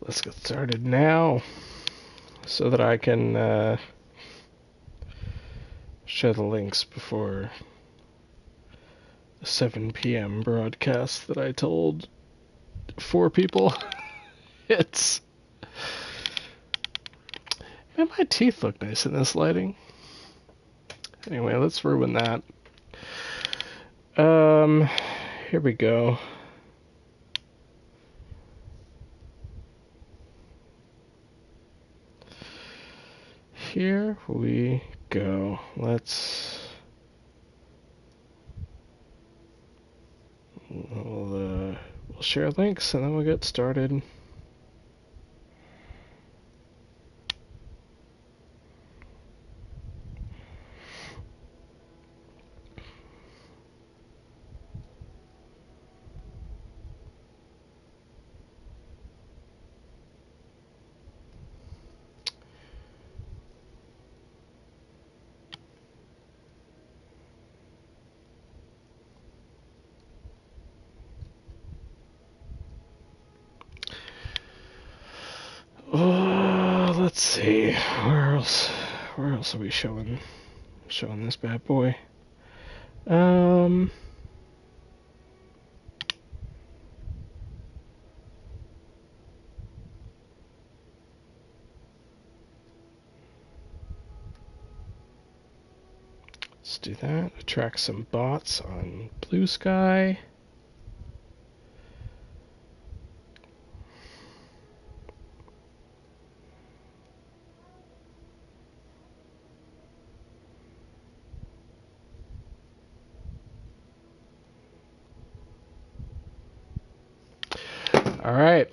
let's get started now so that I can share the links before the 7 p.m. broadcast that I told 4 people. It's... Man, my teeth look nice in this lighting. Anyway, let's ruin that. Here we go. Here we go. We'll share links and then we'll get started. Let's see, where else are we showing this bad boy? Let's do that. Attract some bots on Blue Sky. Alright,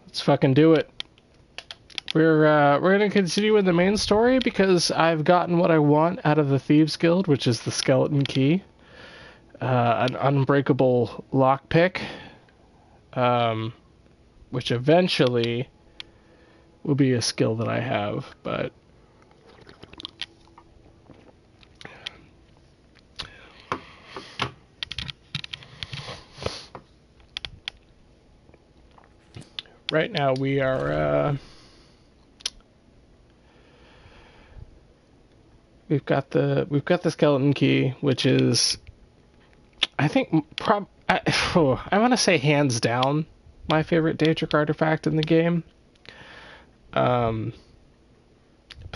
let's fucking do it. We're gonna continue with the main story because I've gotten what I want out of the Thieves Guild, which is the skeleton key. An unbreakable lockpick. Which eventually will be a skill that I have, but... Right now we are, we've got the skeleton key, which is, I think, I want to say hands down my favorite Daedric artifact in the game. But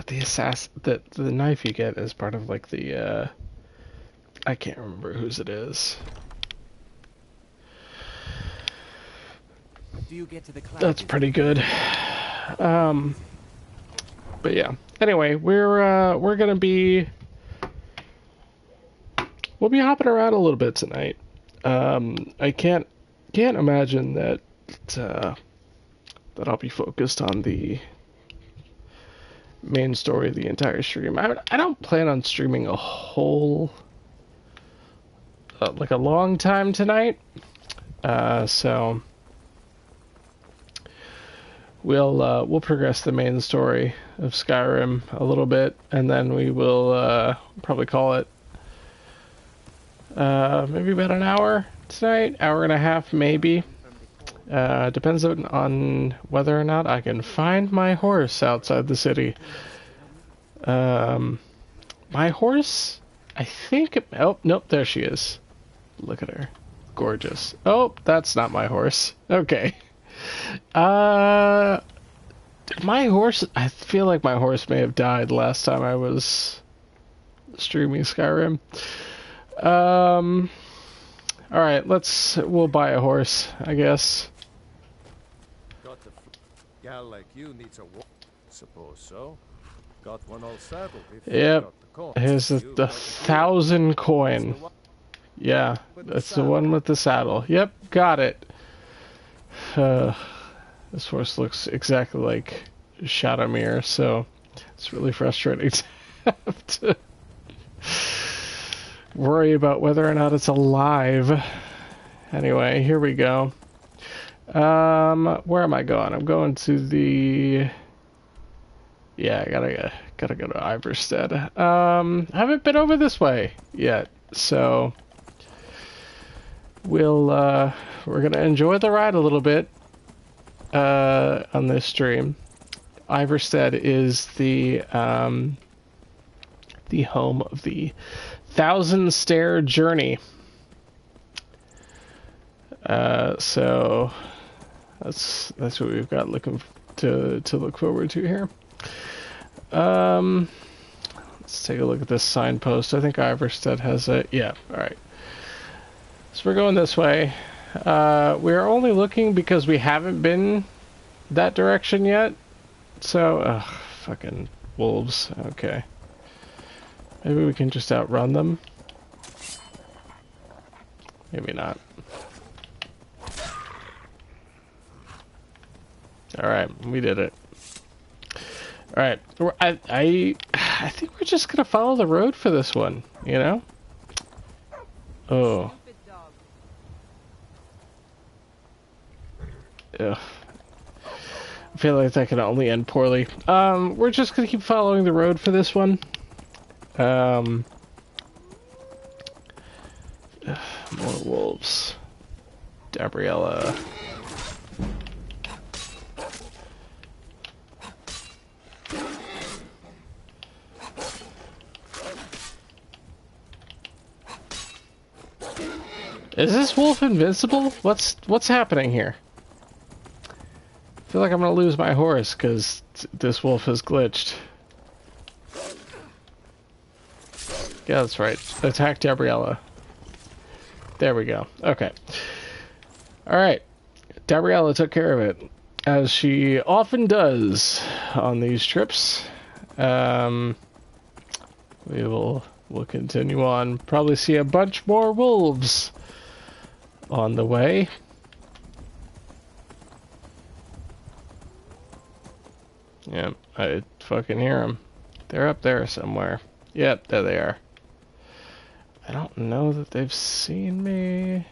the knife you get is part of like the, I can't remember whose it is. Do you get to the That's pretty good. But yeah. Anyway, we're gonna be we'll be hopping around a little bit tonight. I can't imagine that I'll be focused on the main story the entire stream. I don't plan on streaming a whole like a long time tonight. So we'll progress the main story of Skyrim a little bit, and then we will probably call it maybe about an hour tonight, hour and a half maybe. Depends on whether or not I can find my horse outside the city. My horse, I think... Oh, nope, there she is. Look at her. Gorgeous. Oh, that's not my horse. Okay. My horse... I feel like my horse may have died last time I was streaming Skyrim. Alright, we'll buy a horse, I guess. Got a gal like you needs a walk. Suppose so. Got one all saddled. Yep. Here's the 1,000 coin. Yeah, that's the one with the saddle. Yep, got it. This horse looks exactly like Shadowmere, so it's really frustrating to have to worry about whether or not it's alive. Anyway, here we go. Where am I going? I'm going to the... Yeah, I gotta go to Iverstead. I haven't been over this way yet, so we're gonna enjoy the ride a little bit. on this stream. Iverstead is the home of the Thousand Stair Journey. So that's what we've got looking to look forward to here. Let's take a look at this signpost. I think Iverstead has a... Yeah, alright. So we're going this way. We're only looking because we haven't been that direction yet. So, fucking wolves. Okay. Maybe we can just outrun them. Maybe not. Alright, we did it. Alright, I think we're just gonna follow the road for this one, you know? Oh. Ugh. I feel like that can only end poorly. We're just gonna keep following the road for this one. More wolves. Gabriella. Is this wolf invincible? What's happening here? I feel like I'm gonna lose my horse because this wolf is glitched. Yeah, that's right. Attack Gabriella. There we go. Okay. Alright. Gabriella took care of it, as she often does on these trips. We'll continue on. Probably see a bunch more wolves on the way. Yep, I fucking hear them. They're up there somewhere. Yep, there they are. I don't know that they've seen me.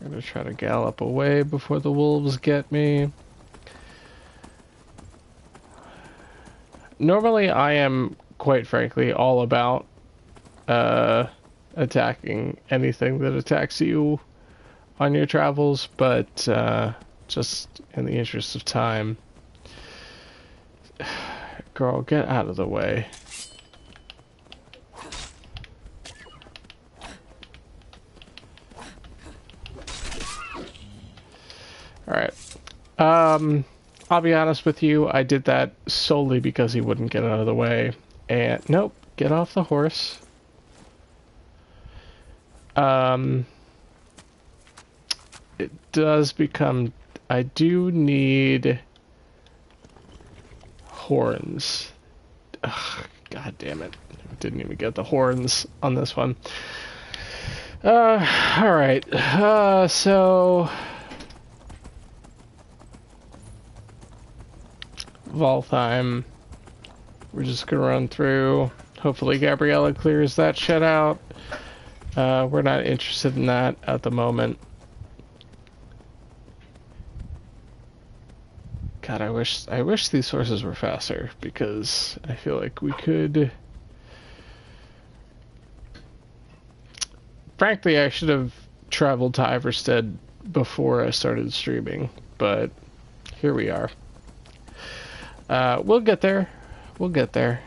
I'm gonna try to gallop away before the wolves get me. Normally, I am, quite frankly, all about attacking anything that attacks you on your travels, but just in the interest of time. Girl, get out of the way. Alright. I'll be honest with you, I did that solely because he wouldn't get out of the way. And, nope, get off the horse. It does become... I do need horns. Ugh, God damn it. Didn't even get the horns on this one. Alright. So... Valtheim. We're just gonna run through. Hopefully Gabriella clears that shit out. We're not interested in that at the moment. God, I wish these horses were faster, because I feel like we could... Frankly, I should have traveled to Iverstead before I started streaming, but here we are. We'll get there. We'll get there.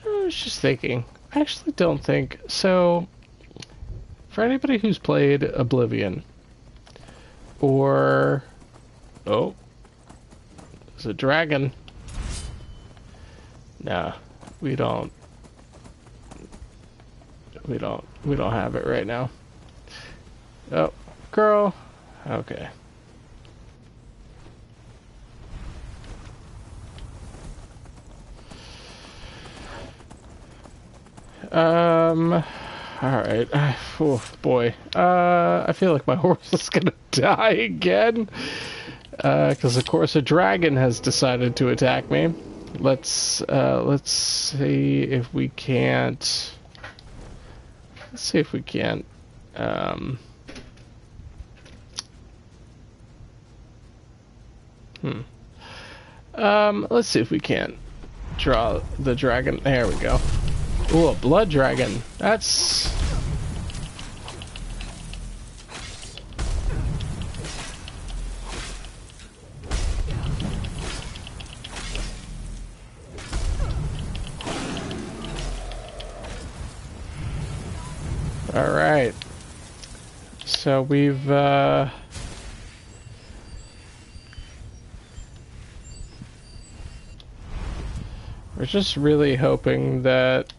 I was just thinking. I actually don't think... So, for anybody who's played Oblivion, or... Oh. There's a dragon. Nah, we don't have it right now. Oh, girl. Okay. Alright. Oh, boy. I feel like my horse is gonna die again. Because of course a dragon has decided to attack me. Let's see if we can't... Let's see if we can't, let's see if we can't draw the dragon. There we go. Ooh, a blood dragon. That's... Alright. So we've, we're just really hoping that...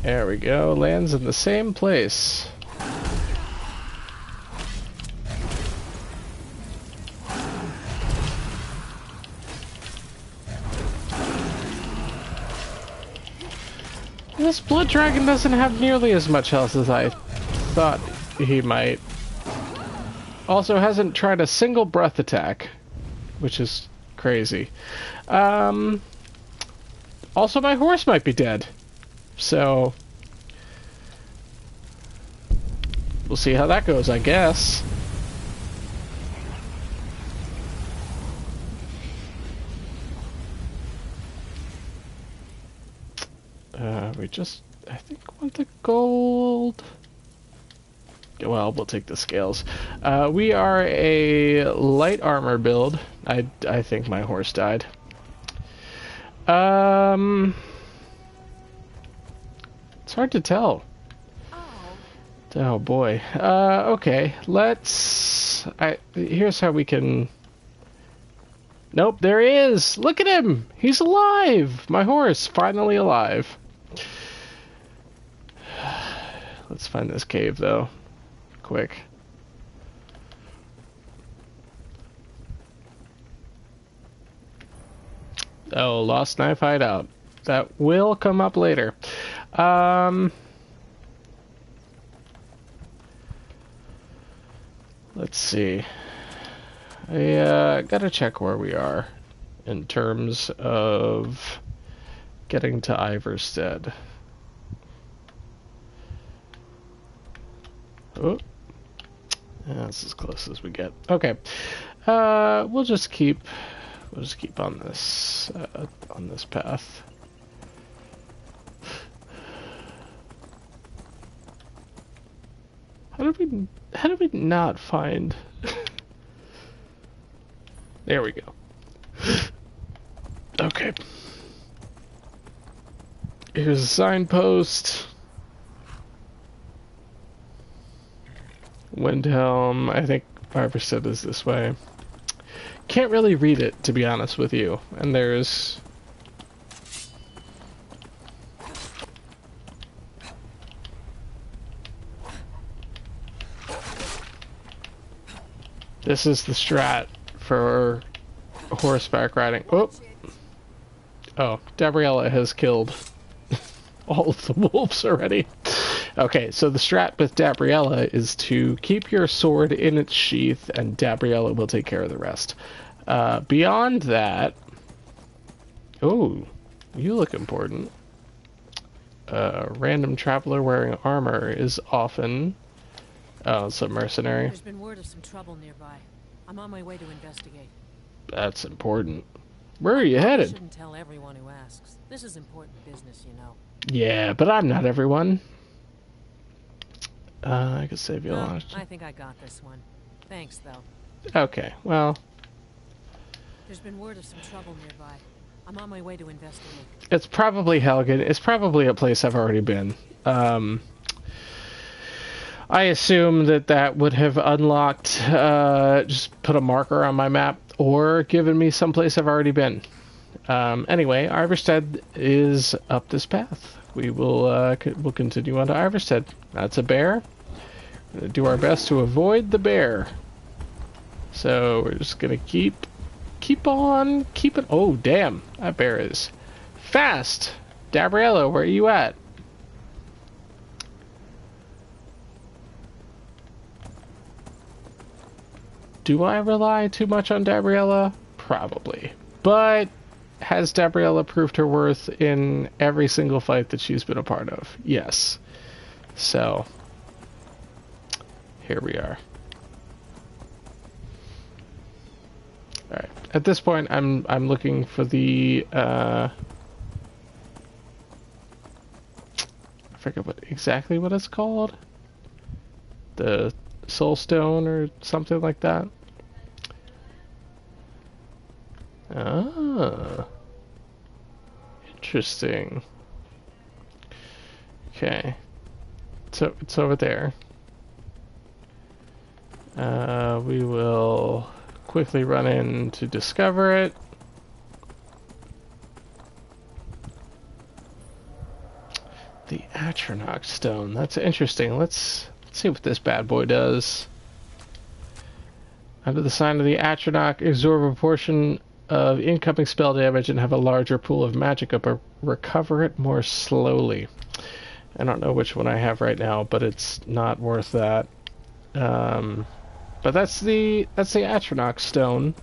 There we go, lands in the same place. This blood dragon doesn't have nearly as much health as I thought he might. Also hasn't tried a single breath attack, which is crazy. Also, my horse might be dead. So, we'll see how that goes, I guess. We just, I think, want the gold. Well, we'll take the scales. We are a light armor build. I think my horse died. It's hard to tell. Oh boy. Okay, let's... here's how we can... Nope, there he is! Look at him! He's alive! My horse, finally alive. Let's find this cave, though. Quick. Oh, Lost Knife Hideout. That will come up later. Let's see. I gotta check where we are in terms of getting to Iverstead. Oh, that's as close as we get. Okay, we'll just keep on this path. How did we not find? There we go. Okay. Here's a signpost. Windhelm. I think Iverstead is this way. Can't really read it, to be honest with you. And there's... This is the strat for horseback riding. Oh! Oh, Gabriella has killed all of the wolves already. Okay, so the strat with Gabriella is to keep your sword in its sheath, and Gabriella will take care of the rest. Beyond that... Oh, you look important. Random traveler wearing armor is often... Oh, it's a mercenary. There's been word of some trouble nearby. I'm on my way to investigate. That's important. Where are you headed? I shouldn't tell everyone who asks. This is important business, you know. Yeah, but I'm not everyone. I could save you a lot. I think I got this one. Thanks, though. Okay, well... There's been word of some trouble nearby. I'm on my way to investigate. It's probably Helgen. It's probably a place I've already been. I assume that would have unlocked, just put a marker on my map, or given me someplace I've already been. Anyway, Iverstead is up this path. We will we'll continue on to Iverstead. That's a bear. We're gonna do our best to avoid the bear. So we're just gonna keep on keeping. Oh damn, that bear is fast. Gabriella, where are you at? Do I rely too much on Gabriella? Probably. But has Gabriella proved her worth in every single fight that she's been a part of? Yes. So, here we are. All right. At this point, I'm looking for the I forget exactly what it's called. The Soul Stone or something like that. Ah, interesting. Okay, so it's over there. We will quickly run in to discover it. The Atronach Stone. That's interesting. Let's see what this bad boy does. Under the sign of the Atronach, absorb a portion of incoming spell damage and have a larger pool of magicka, but recover it more slowly. I don't know which one I have right now, but it's not worth that. But that's the Atronach Stone.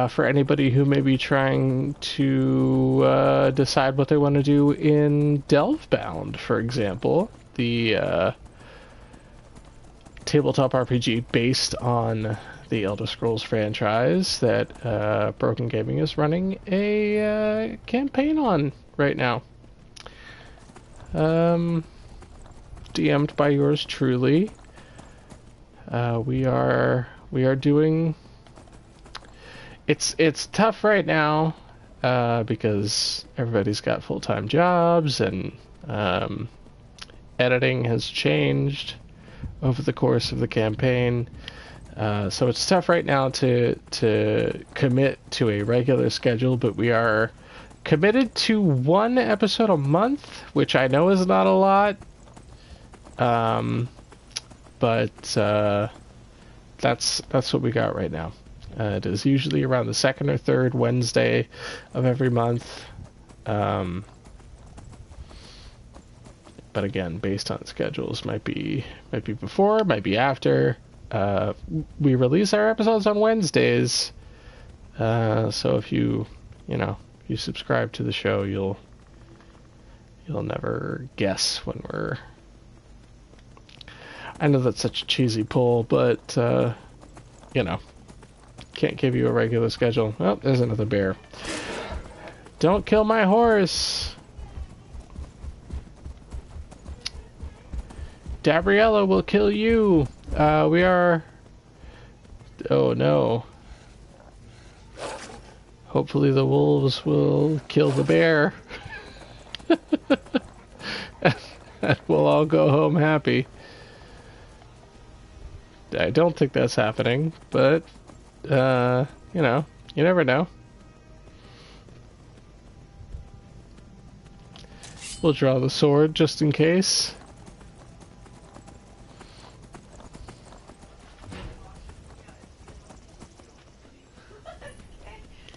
For anybody who may be trying to decide what they want to do in Delvebound, for example, the tabletop RPG based on the Elder Scrolls franchise that Broken Gaming is running a campaign on right now. DM'd by yours truly. We are doing. It's tough right now because everybody's got full-time jobs and editing has changed over the course of the campaign. So it's tough right now to commit to a regular schedule, but we are committed to one episode a month, which I know is not a lot. But that's what we got right now. It is usually around the second or third Wednesday of every month. But again, based on schedules, might be before, might be after. We release our episodes on Wednesdays, so if you subscribe to the show, you'll never guess when we're. I know that's such a cheesy pull, but can't give you a regular schedule. Oh, there's another bear. Don't kill my horse. Gabriella will kill you. We are... Oh no. Hopefully the wolves will kill the bear. And we'll all go home happy. I don't think that's happening, but, you never know. We'll draw the sword just in case.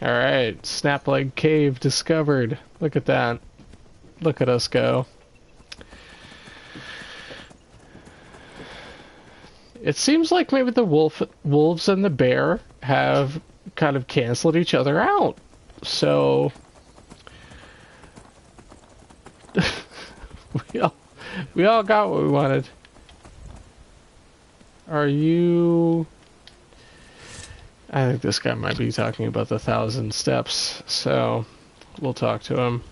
Alright, Snapleg Cave discovered. Look at that. Look at us go. It seems like maybe the wolves and the bear have kind of canceled each other out. So we all got what we wanted. Are you... I think this guy might be talking about the 1,000 steps, so we'll talk to him.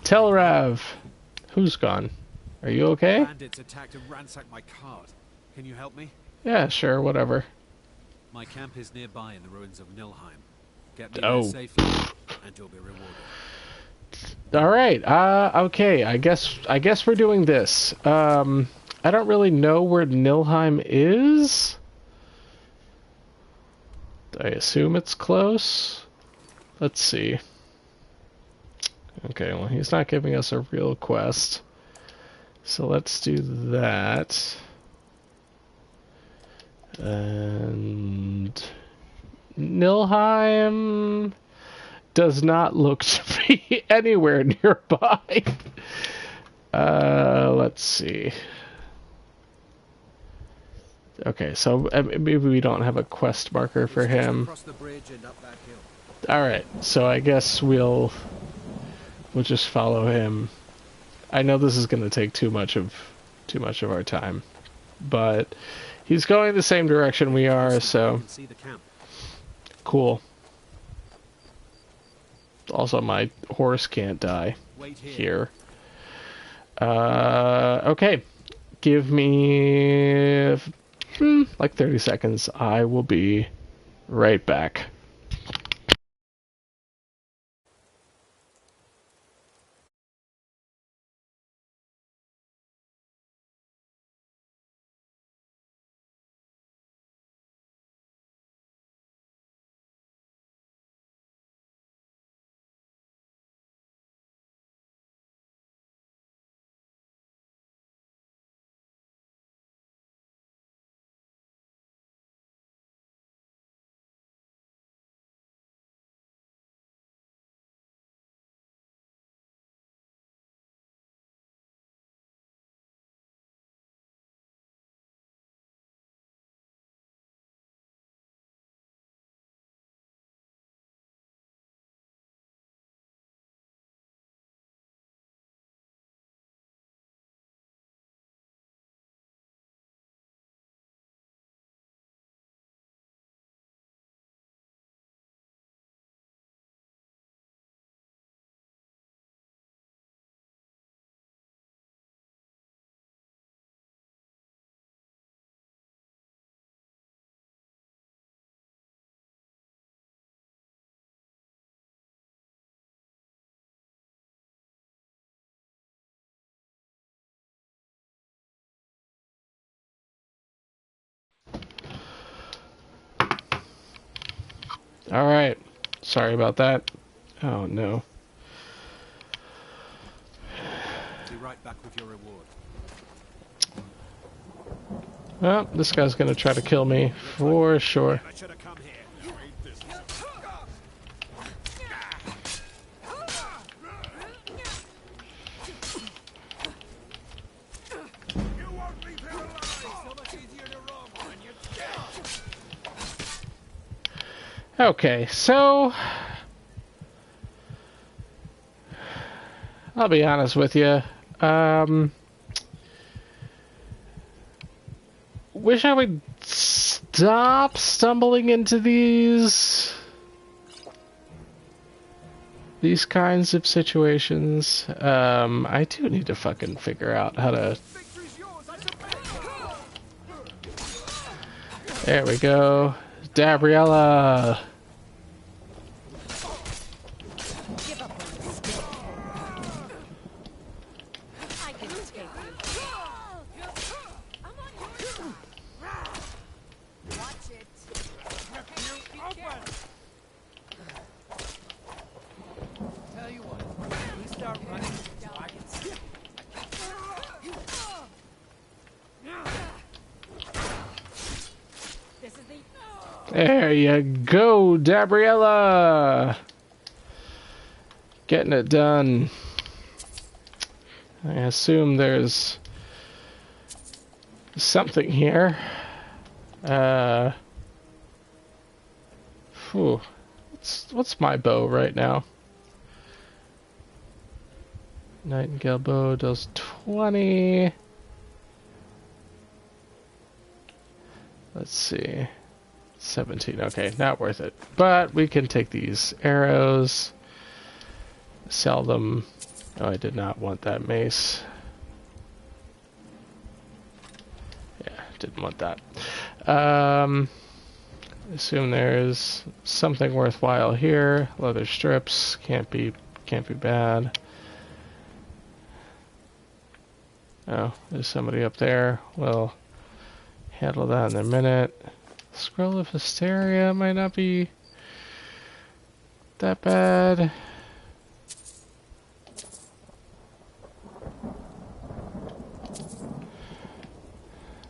Telrav, who's gone? Are you okay? Bandits attacked and ransacked my cart. Can you help me? Yeah, sure, whatever. My camp is nearby in the ruins of Nilheim. Get me there safely, and you'll be rewarded. All right. Okay. I guess we're doing this. I don't really know where Nilheim is. I assume it's close. Let's see. Okay. Well, he's not giving us a real quest, so let's do that. And Nilheim does not look to be anywhere nearby. Let's see. Okay, so maybe we don't have a quest marker for him. Alright, so I guess we'll just follow him. I know this is going to take too much of our time, but he's going the same direction we are, so cool. Also, my horse can't die Wait here. Okay. Give me like 30 seconds. I will be right back. Alright. Sorry about that. Oh no. Be right back with your reward. Well, this guy's gonna try to kill me for sure. I should have come here. You won't leave here alive. So much easier to rob when you're dead. Okay, so I'll be honest with you. Wish I would stop stumbling into these kinds of situations. I do need to fucking figure out how to. There we go, Gabriella. There you go, Gabriella. Getting it done. I assume there's something here. What's my bow right now? Nightingale bow does 20. Let's see. 17. Okay, not worth it. But we can take these arrows, sell them. Oh, I did not want that mace. Yeah, didn't want that. Assume there's something worthwhile here. Leather strips can't be bad. Oh, there's somebody up there. We'll handle that in a minute. Scroll of Hysteria might not be that bad.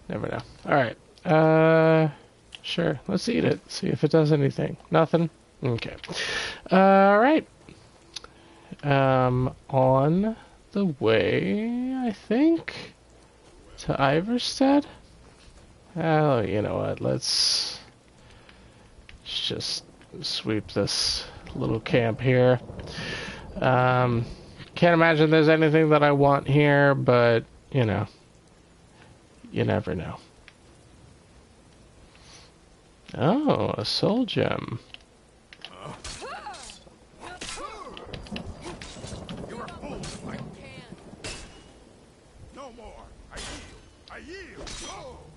Never know. Alright. Sure. Let's eat it. See if it does anything. Nothing? Okay. Alright. On the way, I think, to Iverstead? Oh, you know what? Let's just sweep this little camp here. Can't imagine there's anything that I want here, but, you know, you never know. Oh, a soul gem.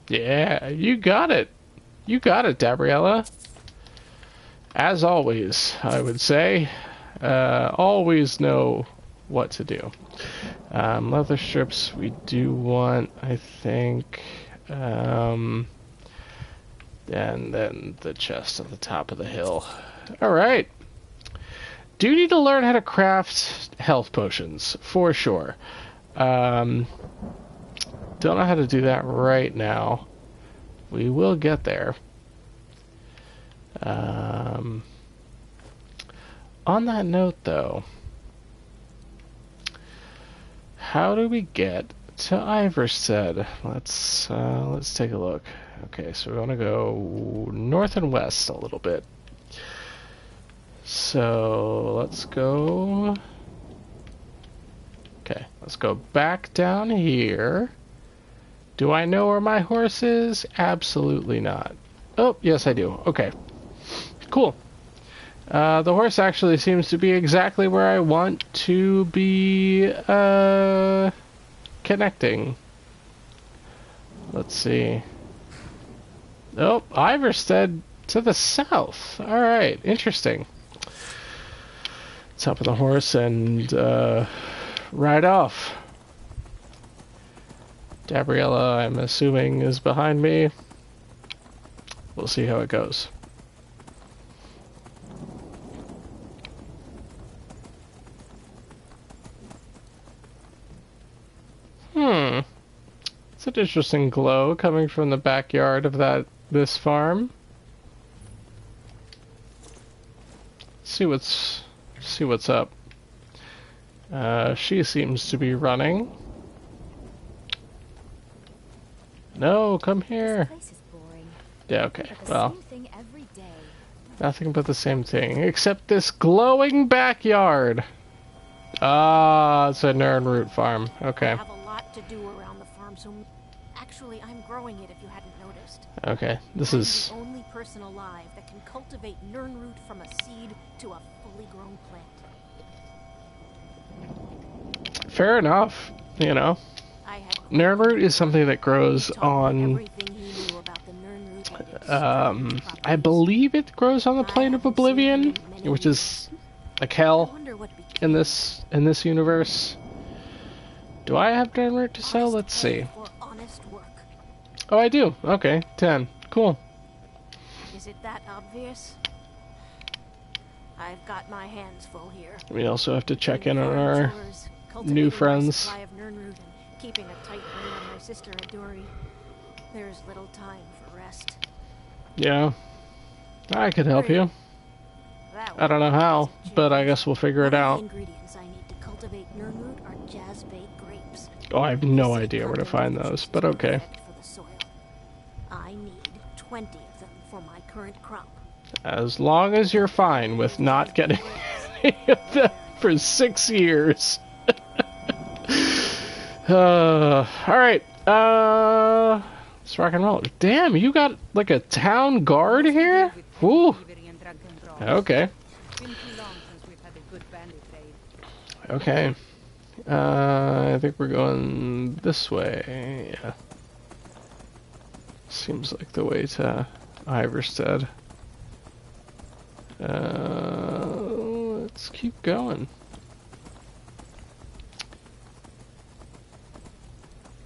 Yeah, you got it. You got it, Gabriella. As always, I would say. Always know what to do. Leather strips we do want, I think. And then the chest at the top of the hill. Alright. Do need to learn how to craft health potions, for sure. Don't know how to do that right now. We will get there. On that note, though, how do we get to Iverstead? Let's take a look. Okay, so we want to go north and west a little bit. So let's go. Okay, let's go back down here. Do I know where my horse is? Absolutely not. Oh, yes, I do. Okay, cool. The horse actually seems to be exactly where I want to be connecting. Let's see. Oh, Iverstead to the south. Alright, interesting. Let's hop on the horse and ride off. Gabriella, I'm assuming, is behind me. We'll see how it goes. It's an interesting glow coming from the backyard of this farm. See what's up. She seems to be running. No, come here. This place is boring. Yeah, okay. But the Well, same thing every day. nothing but the same thing, except this glowing backyard. Ah, it's a Nernroot farm. Okay. I have a lot to do around the farm, so actually I'm growing it if you hadn't noticed. Okay, this I'm is... the only person alive that can cultivate Nernroot from a seed to a fully grown plant. Fair enough, you know. I had Nernroot is something that grows taught me on... everything he knew about the Nernroot and its I believe it grows on the plane of Oblivion, which is like hell wonder what became in this universe. Do I have Nernroot to sell? Let's see. for honest work. Oh, I do. Okay, 10. Cool. Is it that obvious? I've got my hands full here. We also have to check in on Farm our chores, new cultivating my friends. supply of Nernroot and keeping a tight rein on my sister Adori. There's little time for rest. Yeah. I could help you. That I don't know how, but I guess we'll figure it One of out. the ingredients I need to cultivate Nernroot are jazzbait grapes. Oh, I have no idea where to find those, but okay. For the soil. I need 20 of them for my current crop. As long as you're fine with not getting any of them for 6 years. Alright, let's rock and roll. Damn, you got like a town guard here? Ooh. Okay. Okay. I think we're going this way. Yeah. Seems like the way to Iverstead. Let's keep going.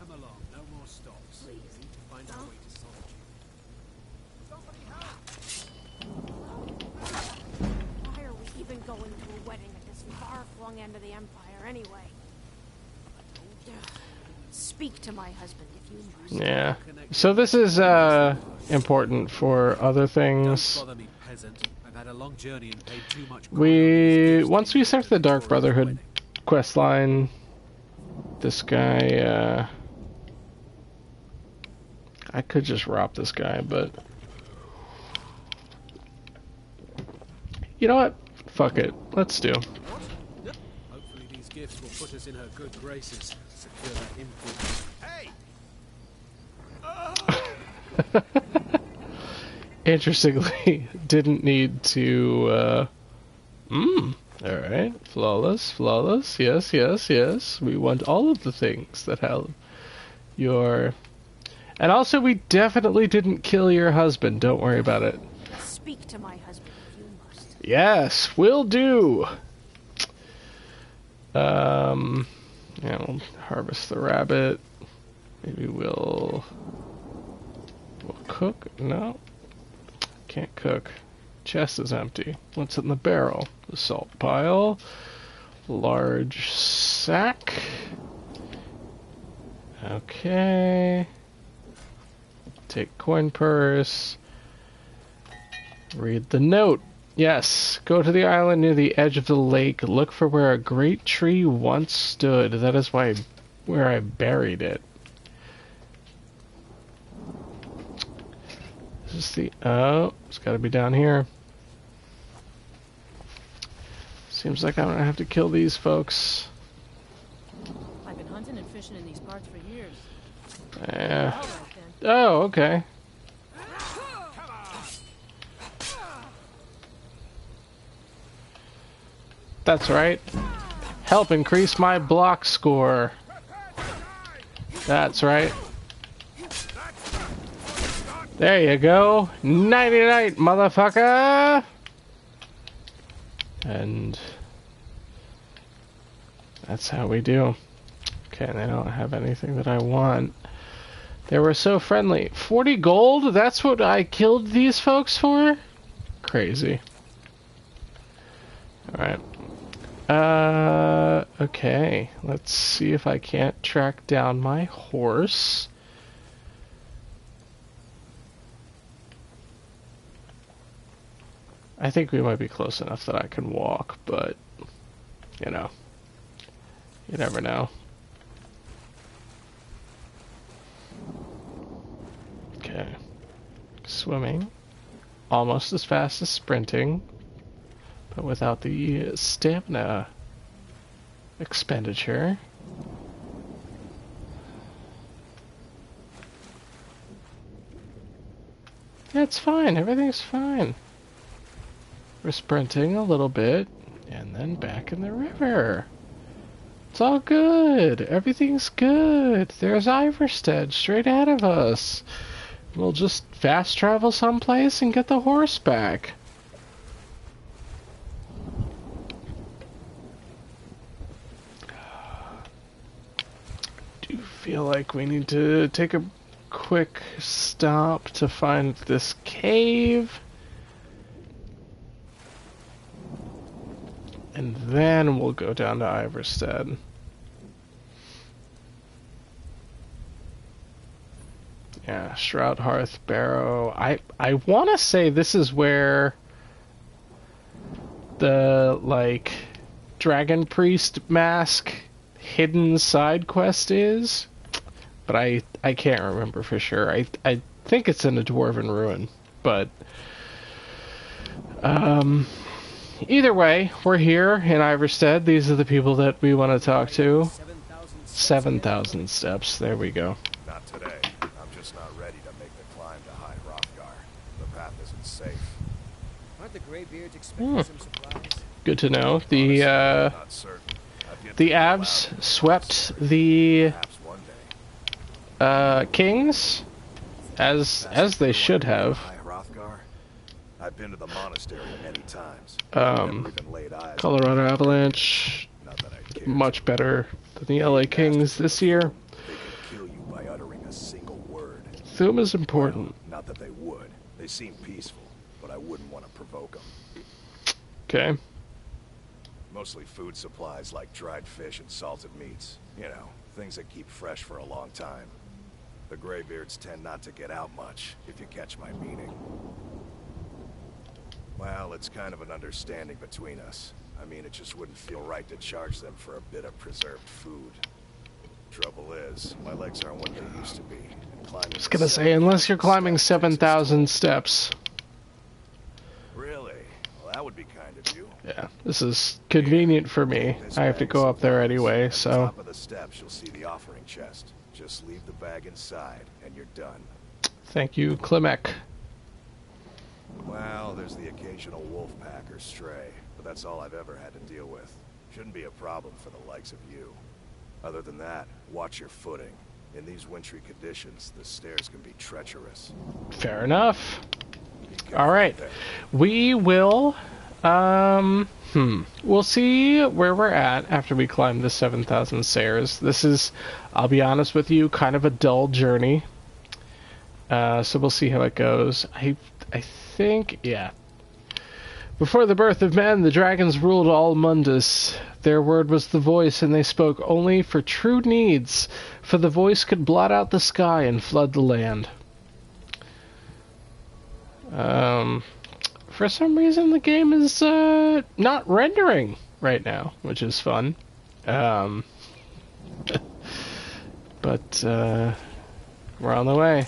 Come along, no more stops. We need to find our way to solitude. Why are we even going to a wedding at this far-flung end of the Empire anyway? Speak to my husband if you must. Yeah. So this is important for other things. Don't bother me, peasant. I've had a long journey and paid too much. Once we start the Dark Brotherhood quest line, this guy, I could just rob this guy, but you know what? Fuck it. Let's do. Hopefully these gifts will put us in her good graces. Secure that influence. Hey! Interestingly, didn't need to, alright. Flawless, flawless. Yes, yes, yes. We want all of the things that have your And also, we definitely didn't kill your husband. Don't worry about it. Speak to my husband if you must. Yes, will do. Yeah, we'll harvest the rabbit. Maybe we'll cook. No, can't cook. Chest is empty. What's in the barrel? The salt pile. Large sack. Okay. Take coin purse. Read the note. Yes. Go to the island near the edge of the lake. Look for where a great tree once stood. That is where I buried it. This is the... Oh, it's got to be down here. Seems like I'm going to have to kill these folks. I've been hunting and fishing in these parts for years. Yeah. All right, then. Oh, okay. That's right. Help increase my block score. That's right. There you go. Nighty-night, motherfucker! And that's how we do. Okay, and I don't have anything that I want. They were so friendly. 40 gold? That's what I killed these folks for? Crazy. Alright. Okay. Let's see if I can't track down my horse. I think we might be close enough that I can walk, but, you know, you never know. Okay. Swimming. Almost as fast as sprinting, but without the stamina expenditure. Yeah, it's fine. Everything's fine. We're sprinting a little bit, and then back in the river. It's all good. Everything's good. There's Iverstead straight ahead of us. We'll just fast travel someplace and get the horse back. Do feel like we need to take a quick stop to find this cave. And then we'll go down to Iverstead. Yeah, Shroud Hearth Barrow. I want to say this is where the, like, Dragon Priest Mask hidden side quest is. But I can't remember for sure. I think it's in a Dwarven Ruin. But, either way, we're here in Iverstead. These are the people that we want to talk to. 7,000 steps. There we go. Not today. I'm just not ready to make the climb to High Hrothgar. The path isn't safe. Aren't the Greybeards expecting some supplies? Good to know. Not certain. I've yet to The figure out Avs what swept I'm the perhaps one day. Kings as they should have. High Hrothgar? I've been to the monastery many times. Um, Never even laid eyes on Colorado Avalanche, Not that I care much to. better than the LA Kings this year. They could kill you by uttering a single word. Thum is important. Not that they would. They seem peaceful, but I wouldn't want to provoke them. Okay. Mostly food supplies like dried fish and salted meats. You know, things that keep fresh for a long time. The Greybeards tend not to get out much, if you catch my meaning. Well, it's kind of an understanding between us. I mean, it just wouldn't feel right to charge them for a bit of preserved food. Trouble is, my legs aren't what they used to be. And climbing I was gonna say, unless you're climbing 7,000 steps. Really? Well, that would be kind of you. Yeah, this is convenient for me. I have to go up there anyway, At the so... top of the steps, you'll see the offering chest. Just leave the bag inside, and you're done. Thank you, Klimek. Well, there's the occasional wolf pack or stray, but that's all I've ever had to deal with. Shouldn't be a problem for the likes of you. Other than that, watch your footing. In these wintry conditions, the stairs can be treacherous. Fair enough. Be careful All right. there. We will, we'll see where we're at after we climb the 7,000 stairs. This is, I'll be honest with you, kind of a dull journey. So we'll see how it goes. I think, yeah. Before the birth of men, the dragons ruled all Mundus. Their word was the voice, and they spoke only for true needs, for the voice could blot out the sky and flood the land. For some reason, the game is not rendering right now, which is fun. But we're on the way.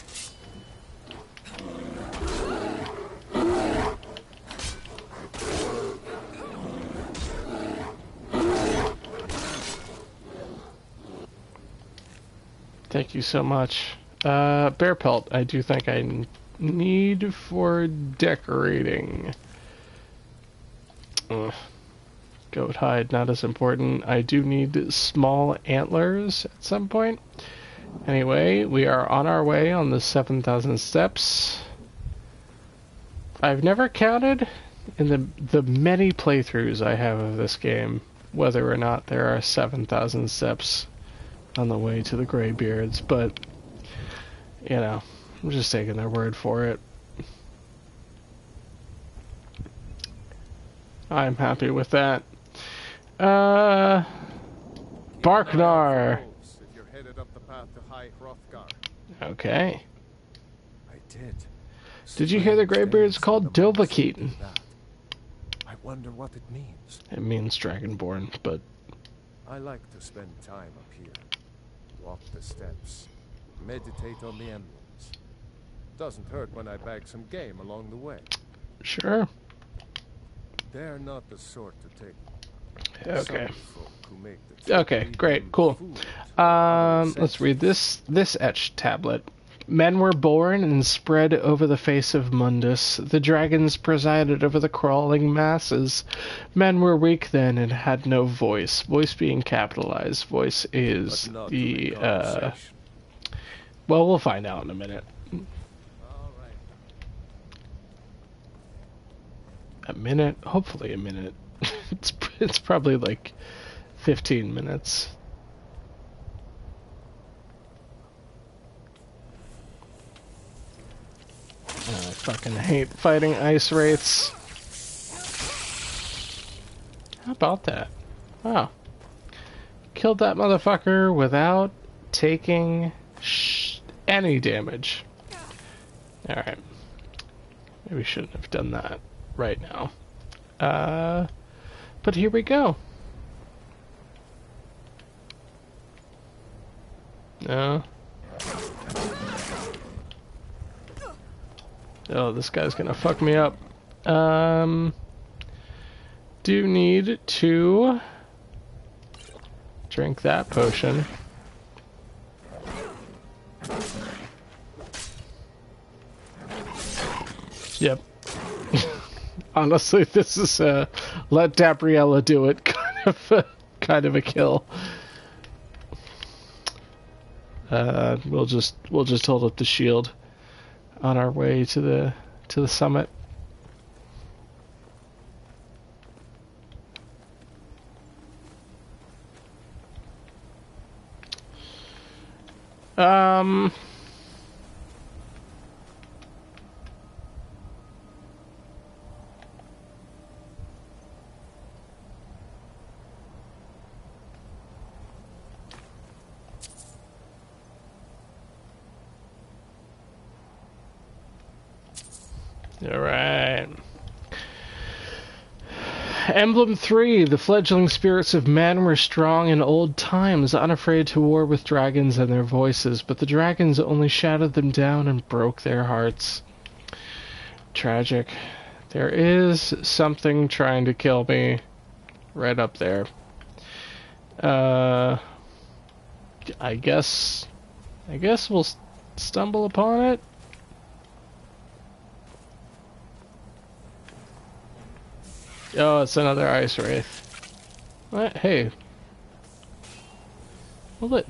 Thank you so much. Bear pelt, I do think I need for decorating. Goat hide, not as important. I do need small antlers at some point. Anyway, we are on our way on the 7,000 steps. I've never counted in the many playthroughs I have of this game whether or not there are 7,000 steps on the way to the Greybeards, but, you know, I'm just taking their word for it. I'm happy with that. Barknar! If you're headed up the path to High Hrothgar. Okay. I did. Did you hear the Greybeards called Dovahkiin? I wonder what it means. It means Dragonborn, but... I like to spend time up here. Walk the steps. Meditate on the emblems. Doesn't hurt when I bag some game along the way. Sure. They're not the sort to take. Okay. Some folk who make the trip Okay, leave great, them cool. food for other Let's read senses. this etched tablet. Men were born and spread over the face of Mundus. The dragons presided over the crawling masses. Men were weak then and had no voice. Voice being capitalized. Voice is But not to the, make conversation. well, we'll find out in a minute. All right. A minute? Hopefully a minute. It's probably like 15 minutes. I fucking hate fighting ice wraiths. How about that? Wow. Killed that motherfucker without taking any damage. Alright. Maybe we shouldn't have done that right now. But here we go. No. Oh, this guy's gonna fuck me up. Do need to drink that potion. Yep. Honestly, this is a let Gabriella do it kind of a kill. We'll just hold up the shield on our way to the summit. Alright. Emblem 3. The fledgling spirits of men were strong in old times, unafraid to war with dragons and their voices, but the dragons only shouted them down and broke their hearts. Tragic. There is something trying to kill me right up there. I guess we'll stumble upon it. Oh, it's another ice wraith. What? Hey. Well,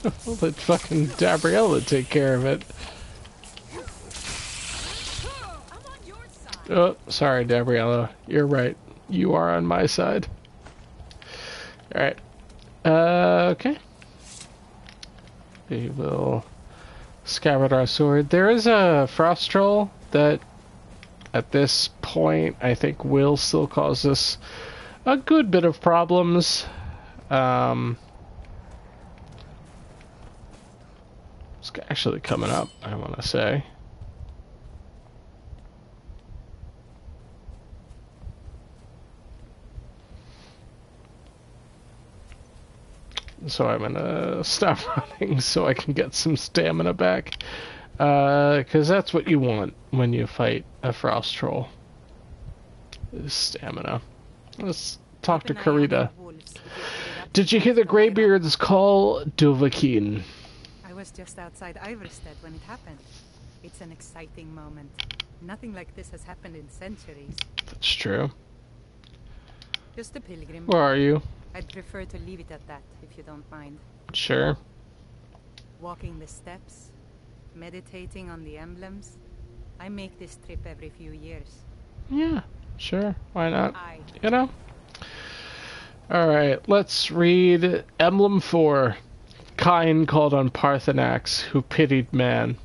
I'll let fucking Gabriella take care of it. Oh, sorry, Gabriella. You're right. You are on my side. Alright. Okay. We will scabbard our sword. There is a frost troll that, at this point, I think will still cause us a good bit of problems. It's actually coming up, I want to say. So I'm gonna stop running so I can get some stamina back. Because that's what you want when you fight a frost troll. Is stamina. Let's talk to Karita. Did you hear the Greybeards call Dovahkiin? I was just outside Iverstead when it happened. It's an exciting moment. Nothing like this has happened in centuries. That's true. Just a pilgrim. Where are you? I'd prefer to leave it at that, if you don't mind. Sure. Walking the steps, meditating on the emblems. I make this trip every few years. Yeah, sure. Why not? You know? Alright, let's read Emblem 4. Cain called on Parthenax, who pitied man.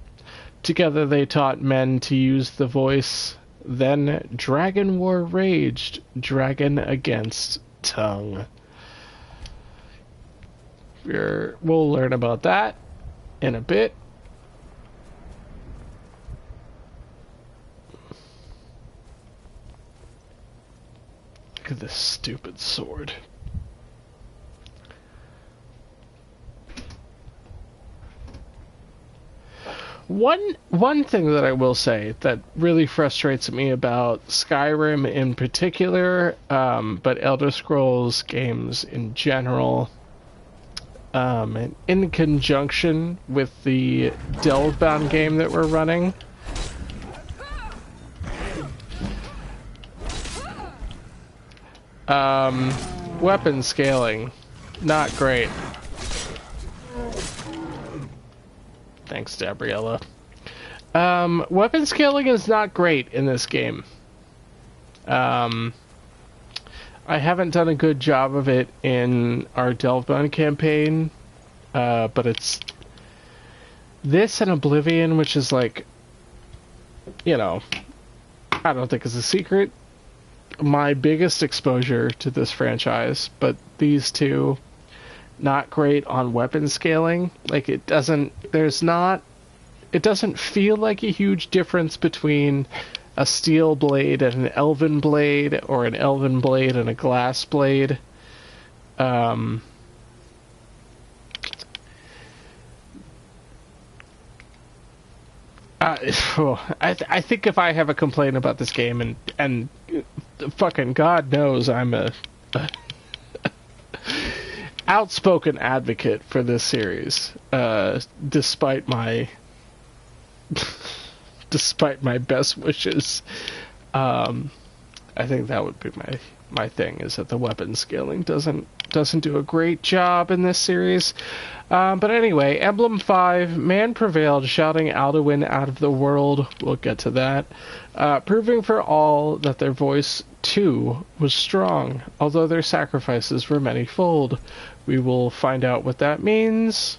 Together they taught men to use the voice. Then dragon war raged, dragon against tongue. We'll learn about that in a bit. Look at this stupid sword. One thing that I will say that really frustrates me about Skyrim in particular, but Elder Scrolls games in general, and in conjunction with the Delvebound game that we're running, weapon scaling, not great. Thanks, Gabriella. Weapon scaling is not great in this game. I haven't done a good job of it in our Delvebound campaign, but it's this and Oblivion, which is like, you know, I don't think it's a secret, my biggest exposure to this franchise, but these two, not great on weapon scaling. Like, it doesn't feel like a huge difference between a steel blade and an elven blade, or an elven blade and a glass blade. I think if I have a complaint about this game, and fucking God knows I'm a outspoken advocate for this series, despite my best wishes, I think that would be my thing, is that the weapon scaling doesn't do a great job in this series. But anyway, Emblem 5, man prevailed, shouting Alduin out of the world. We'll get to that. Proving for all that their voice, too, was strong, although their sacrifices were manyfold. We will find out what that means.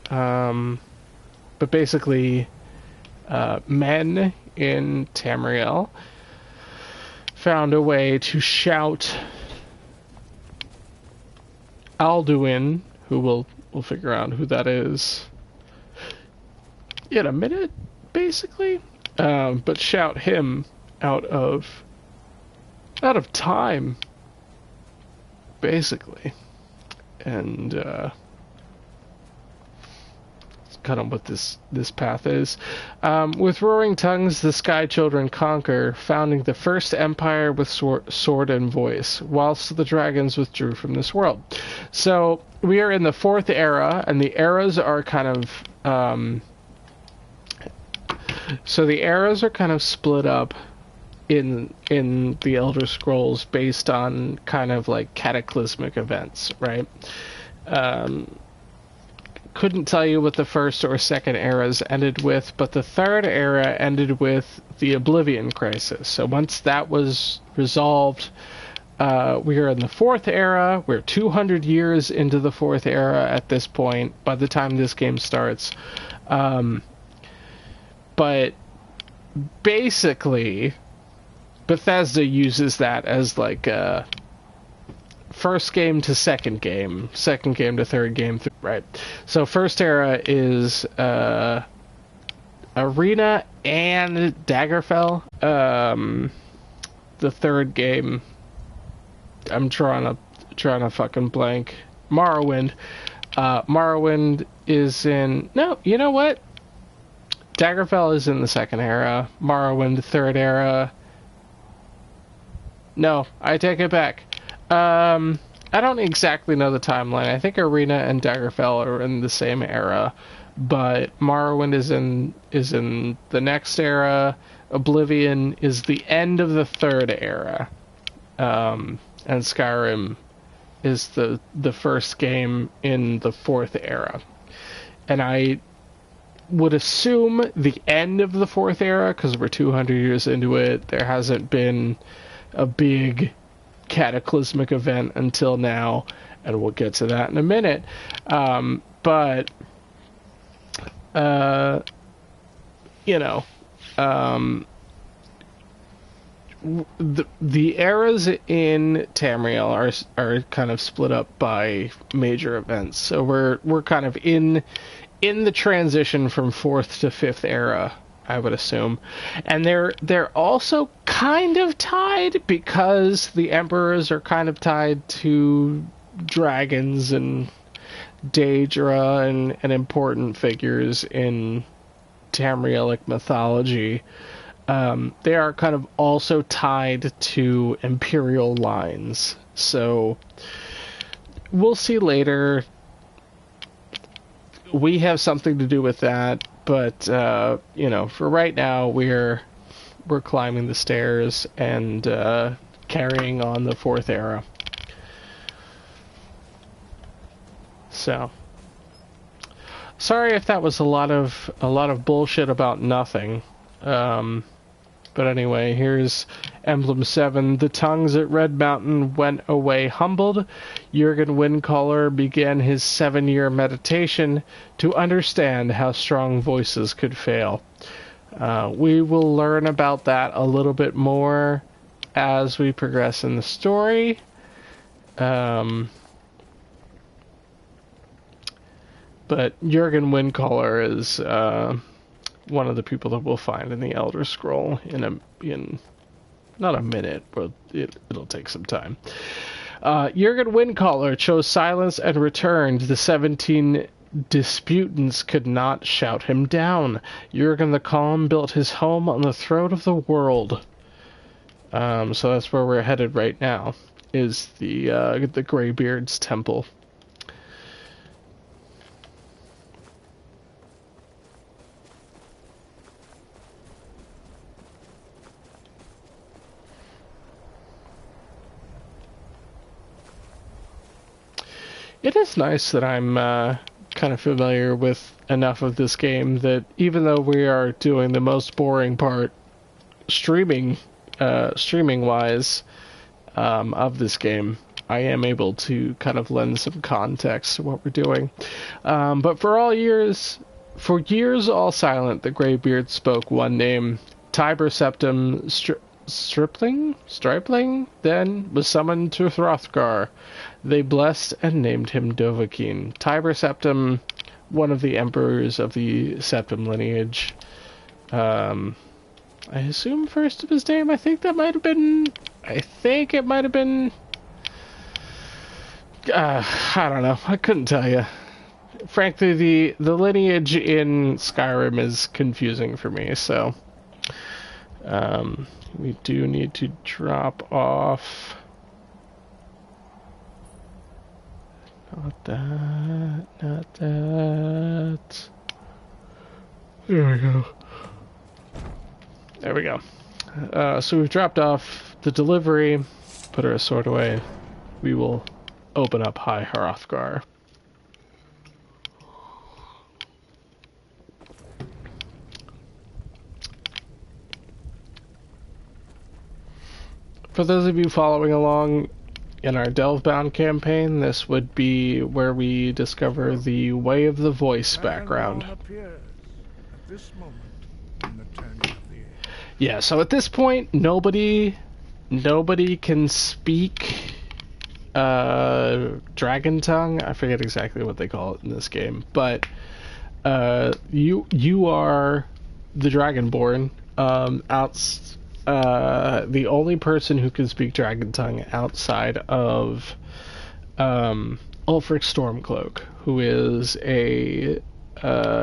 But basically, men in Tamriel found a way to shout Alduin, who we'll figure out who that is in a minute, basically. But shout him out of time, basically. And kind of what this path is. With roaring tongues, the Sky Children conquer, founding the first empire with sword and voice, whilst the dragons withdrew from this world. So we are in the 4th era, and the eras are kind of split up in the Elder Scrolls based on kind of like cataclysmic events, right? couldn't tell you what the first or second eras ended with, but the third era ended with the Oblivion Crisis. So once that was resolved, we are in the fourth era. We're 200 years into the fourth era at this point, by the time this game starts. But basically, Bethesda uses that as like a first game to second game to third game, right? So first era is Arena and Daggerfell. The third game, I'm trying to fucking blank. Morrowind. Morrowind is in... No, you know what? Daggerfell is in the second era. Morrowind, third era. No, I take it back. I don't exactly know the timeline. I think Arena and Daggerfell are in the same era, but Morrowind is in the next era. Oblivion is the end of the third era, and Skyrim is the first game in the fourth era. And I would assume the end of the fourth era, because we're 200 years into it. There hasn't been a big cataclysmic event until now, and we'll get to that in a minute. But the eras in Tamriel are kind of split up by major events. So we're kind of in the transition from fourth to fifth era, I would assume. And they're also kind of tied, because the emperors are kind of tied to dragons and Daedra and important figures in Tamrielic mythology. They are kind of also tied to imperial lines. So we'll see later. We have something to do with that, but for right now, we're climbing the stairs and carrying on the fourth era. So, sorry if that was a lot of bullshit about nothing. But anyway, here's Emblem 7. The tongues at Red Mountain went away humbled. Jurgen Windcaller began his 7-year meditation to understand how strong voices could fail. We will learn about that a little bit more as we progress in the story. But Jurgen Windcaller is one of the people that we'll find in the Elder Scroll in not a minute, but it'll take some time. Jurgen Windcaller chose silence and returned. The 17 disputants could not shout him down. Jurgen the Calm built his home on the throat of the world. So that's where we're headed right now, is the Greybeards temple. It is nice that I'm kind of familiar with enough of this game that even though we are doing the most boring part streaming-wise of this game, I am able to kind of lend some context to what we're doing. But for years all silent, the Greybeards spoke one name. Tiber Septim Stripling then was summoned to Hrothgar. They blessed and named him Dovahkiin. Tiber Septim, one of the emperors of the Septim lineage. I assume first of his name. I think it might have been. I don't know. I couldn't tell you. Frankly, the lineage in Skyrim is confusing for me. So, we do need to drop off. Not that. There we go. So we've dropped off the delivery, put our sword away. We will open up High Hrothgar. For those of you following along in our Delvebound campaign, this would be where we discover the Way of the Voice background. Appears at this moment in the turning of the age. Yeah, so at this point, nobody can speak Dragon Tongue. I forget exactly what they call it in this game, but you are the Dragonborn. The only person who can speak Dragon Tongue outside of Ulfric Stormcloak, who is a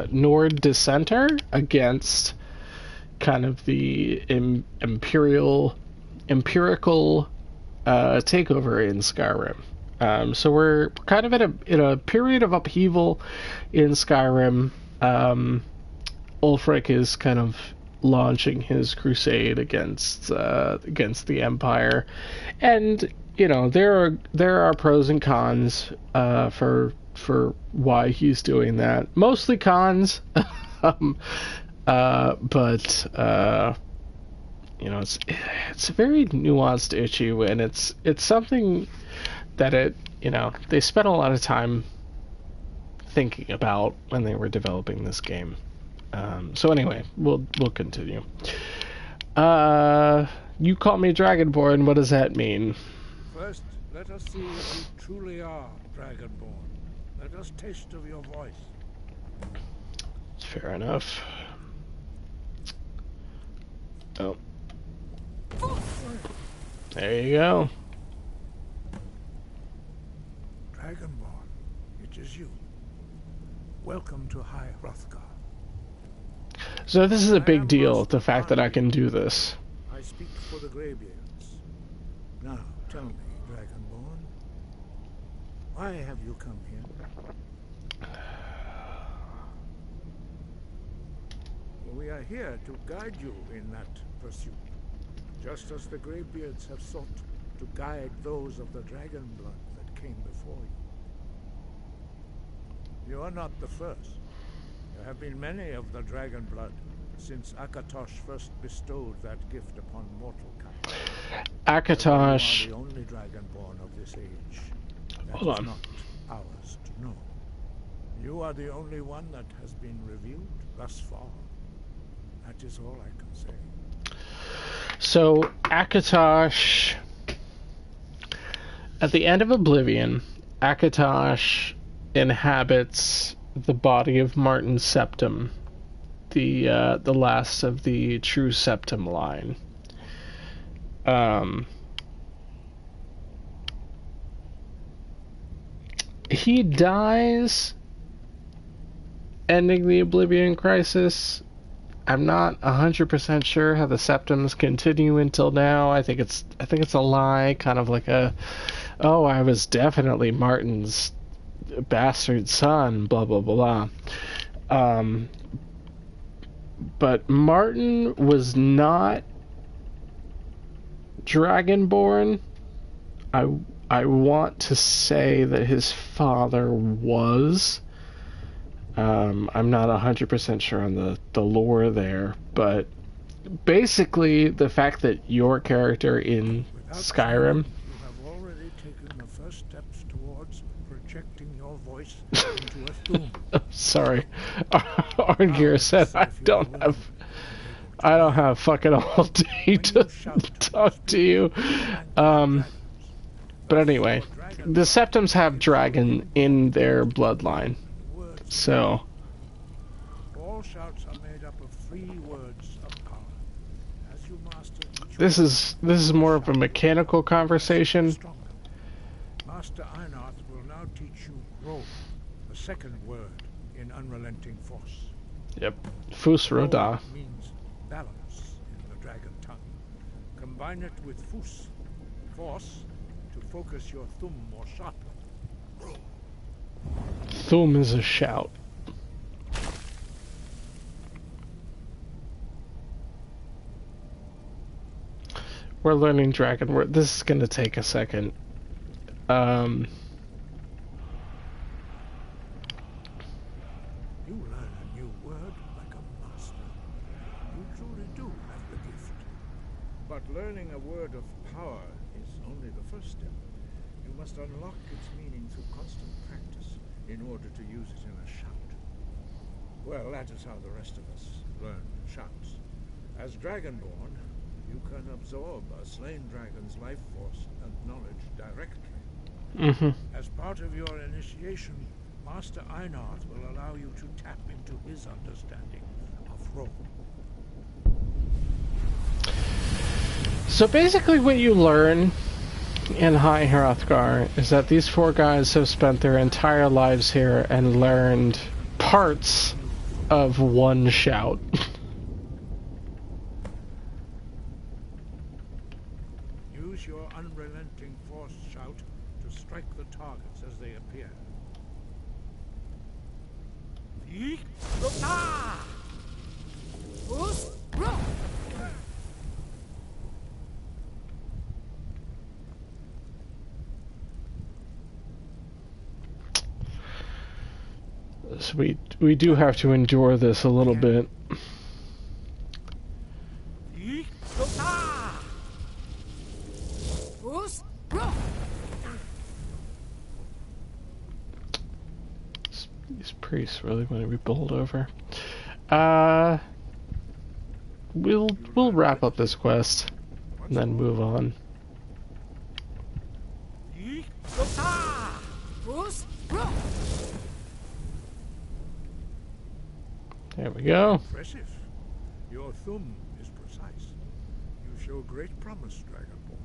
Nord dissenter against kind of the empirical takeover in Skyrim. So we're kind of in a period of upheaval in Skyrim. Ulfric is kind of launching his crusade against the Empire, and you know there are pros and cons for why he's doing that. Mostly cons, but you know it's a very nuanced issue, and it's something that they spent a lot of time thinking about when they were developing this game. So anyway, we'll continue. You call me Dragonborn. What does that mean? First, let us see if you truly are Dragonborn. Let us taste of your voice. Fair enough. Oh. There you go. Dragonborn, it is you. Welcome to High Hrothgar. So this is a big deal, the fact that I can do this. I speak for the Greybeards. Now, tell me, Dragonborn, why have you come here? We are here to guide you in that pursuit, just as the Greybeards have sought to guide those of the dragon blood that came before you. You are not the first. There have been many of the dragon blood since Akatosh first bestowed that gift upon mortal kind. Akatosh. You are the only dragonborn of this age. That Hold is on. not ours to know. You are the only one that has been revealed thus far. That is all I can say. So Akatosh, at the end of Oblivion, Akatosh inhabits the body of Martin Septim, the last of the true Septim line. He dies ending the Oblivion Crisis. I'm not 100% sure how the Septims continue until now. I think it's a lie, kind of like I was definitely Martin's bastard son, blah blah blah. But Martin was not Dragonborn. I want to say that his father was. I'm not 100% sure on the lore there, but basically the fact that your character in Skyrim. You have already taken the first steps towards projecting your voice into a tomb. Sorry, Arngir said I don't have fucking all day to talk to you. But anyway, the Septims have dragon in their bloodline. So all shouts are made up of 3 words of power. As you master each this is more of a mechanical conversation. stronger. Master Einarth will now teach you Ro, the second word in unrelenting force. Yep. Fus Ro Roda. means balance in the dragon tongue. Combine it with Fus, force, to focus your thumb more sharply. Thum is a shout. We're learning Dragon Word. This is going to take a second. You learn a new word like a master. You truly do have the gift. But learning a word of power is only the first step. You must unlock its meaning through constant practice in order to use it in a shout. Well, that is how the rest of us learn shouts. As Dragonborn, you can absorb a slain dragon's life force and knowledge directly. As part of your initiation, Master Einard will allow you to tap into his understanding of role. So basically what you learn in High Hrothgar is that these four guys have spent their entire lives here and learned parts of one shout. Use your unrelenting force shout to strike the targets as they appear. So we do have to endure this a little bit. These priests really want to be bowled over. We'll wrap up this quest and then move on. There we go. Impressive. Your thumb is precise. You show great promise, Dragonborn.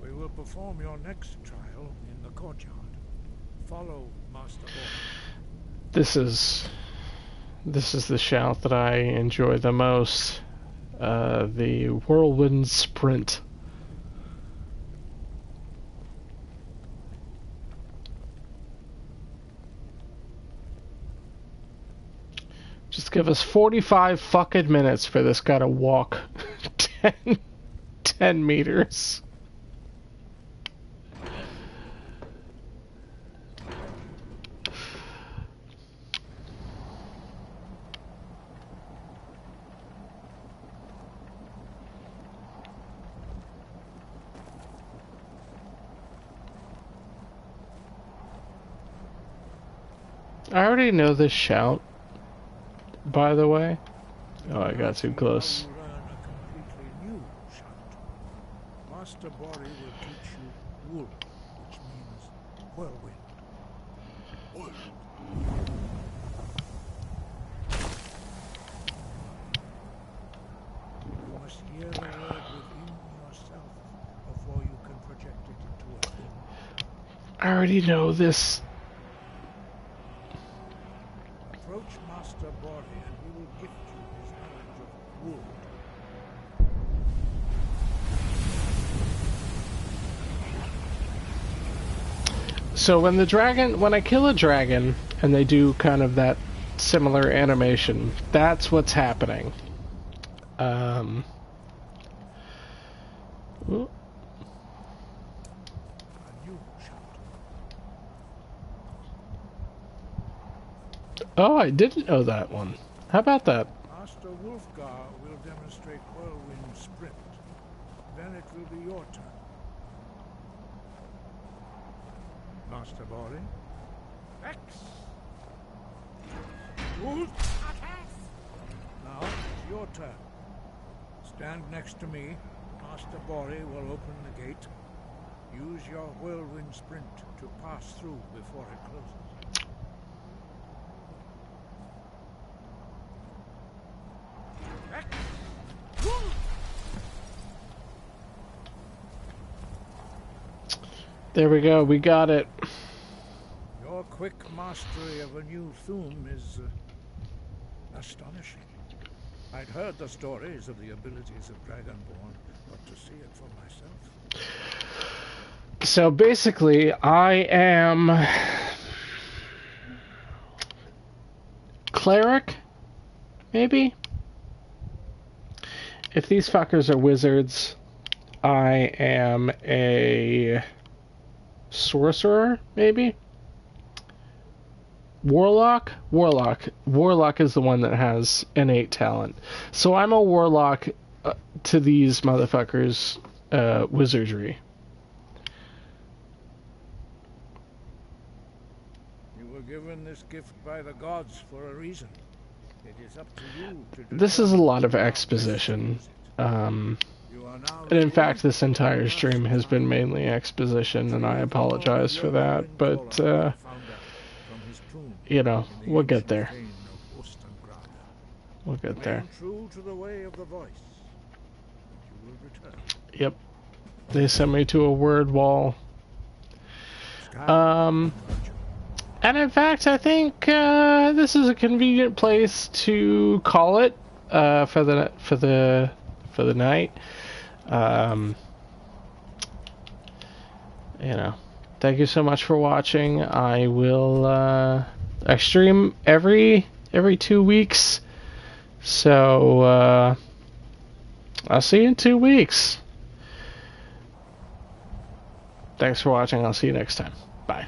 We will perform your next trial in the courtyard. Follow Master Born. This is the shout that I enjoy the most. The whirlwind sprint. Just give us 45 fucking minutes for this guy to walk 10 meters. I already know this shout, by the way. Oh, I got too close. You learn a completely new shout. Master Bori will teach you wool, which means whirlwind. Wool. You must hear the word within yourself before you can project it into a thing. I already know this. Approach Master Bori and he will gift you his knowledge of wool. So when I kill a dragon and they do kind of that similar animation, that's what's happening. Ooh. A new shout. Oh, I didn't know that one. How about that? Master Wolfgar will demonstrate whirlwind sprint. Then it will be your turn. Master Bori. X. Wolf. Now it's your turn. Stand next to me. Master Bori will open the gate. Use your whirlwind sprint to pass through before it closes. There we go, we got it. Your quick mastery of a new thum is astonishing. I'd heard the stories of the abilities of Dragonborn, but to see it for myself. So basically, I am cleric, maybe? If these fuckers are wizards, I am a sorcerer, maybe? Warlock? Warlock is the one that has innate talent. So I'm a warlock to these motherfuckers' wizardry. You were given this gift by the gods for a reason. It is up to you to This is a lot of exposition. And in fact, this entire stream has been mainly exposition, and I apologize for that, but, you know, we'll get there. We'll get there. True to the way of the voice. You will return. Yep. They sent me to a word wall. And in fact, I think this is a convenient place to call it for the night. You know, thank you so much for watching. I will I stream every 2 weeks, so I'll see you in 2 weeks. Thanks for watching. I'll see you next time. Bye.